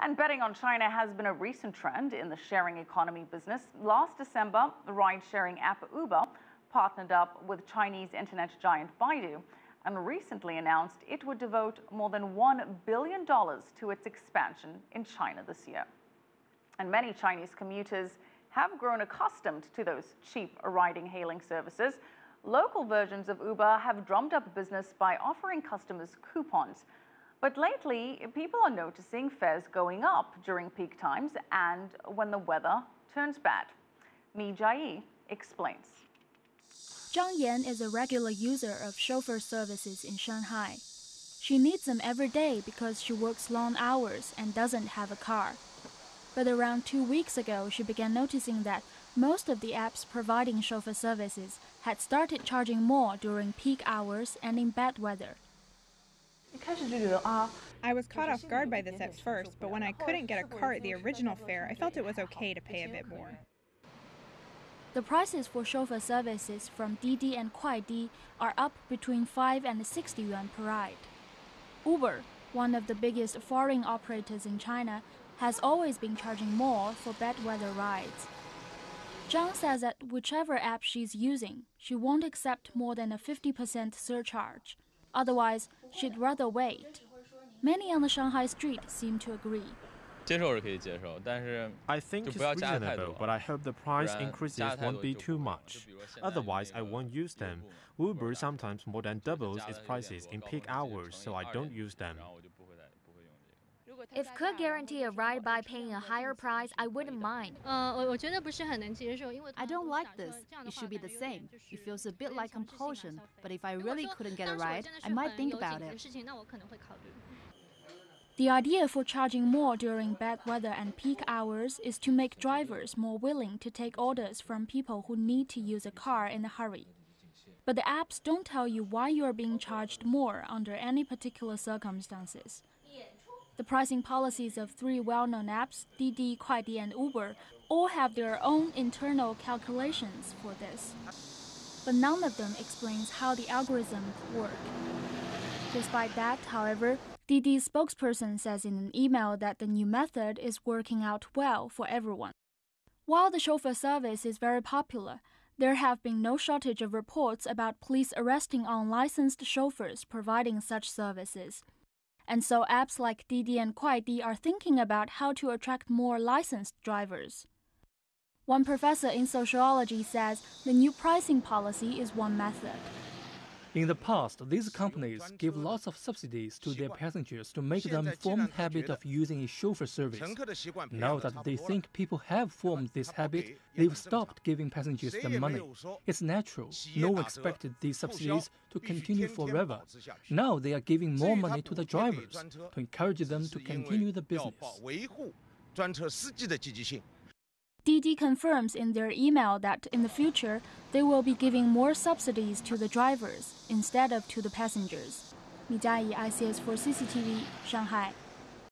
And betting on China has been a recent trend in the sharing economy business. Last December, the ride-sharing app Uber partnered up with Chinese internet giant Baidu and recently announced it would devote more than $1 billion to its expansion in China this year. And many Chinese commuters have grown accustomed to those cheap riding-hailing services. Local versions of Uber have drummed up business by offering customers coupons. But lately, people are noticing fares going up during peak times and when the weather turns bad. Mi Jiayi explains. Zhang Yan is a regular user of chauffeur services in Shanghai. She needs them every day because she works long hours and doesn't have a car. But around 2 weeks ago, she began noticing that most of the apps providing chauffeur services had started charging more during peak hours and in bad weather. I was caught off guard by this at first, but when I couldn't get a car at the original fare, I felt it was okay to pay a bit more. The prices for chauffeur services from Didi and Kuaidi are up between 5 and 60 yuan per ride. Uber, one of the biggest foreign operators in China, has always been charging more for bad weather rides. Zhang says that whichever app she's using, she won't accept more than a 50% surcharge. Otherwise, she'd rather wait. Many on the Shanghai street seem to agree. I think it's reasonable, but I hope the price increases won't be too much. Otherwise, I won't use them. Uber sometimes more than doubles its prices in peak hours, so I don't use them. If could guarantee a ride by paying a higher price, I wouldn't mind. I don't like this. It should be the same. It feels a bit like compulsion, but if I really couldn't get a ride, I might think about it. The idea for charging more during bad weather and peak hours is to make drivers more willing to take orders from people who need to use a car in a hurry. But the apps don't tell you why you are being charged more under any particular circumstances. The pricing policies of 3 well-known apps, Didi, Kuaidi, and Uber, all have their own internal calculations for this. But none of them explains how the algorithms work. Despite that, however, Didi's spokesperson says in an email that the new method is working out well for everyone. While the chauffeur service is very popular, there have been no shortage of reports about police arresting unlicensed chauffeurs providing such services. And so apps like Didi and Kuaidi are thinking about how to attract more licensed drivers. One professor in sociology says the new pricing policy is one method. In the past, these companies give lots of subsidies to their passengers to make them form the habit of using a chauffeur service. Now that they think people have formed this habit, they've stopped giving passengers the money. It's natural. No one expected these subsidies to continue forever. Now they are giving more money to the drivers to encourage them to continue the business. Didi confirms in their email that in the future, they will be giving more subsidies to the drivers instead of to the passengers. Mi Jiayi, ICS for CCTV, Shanghai.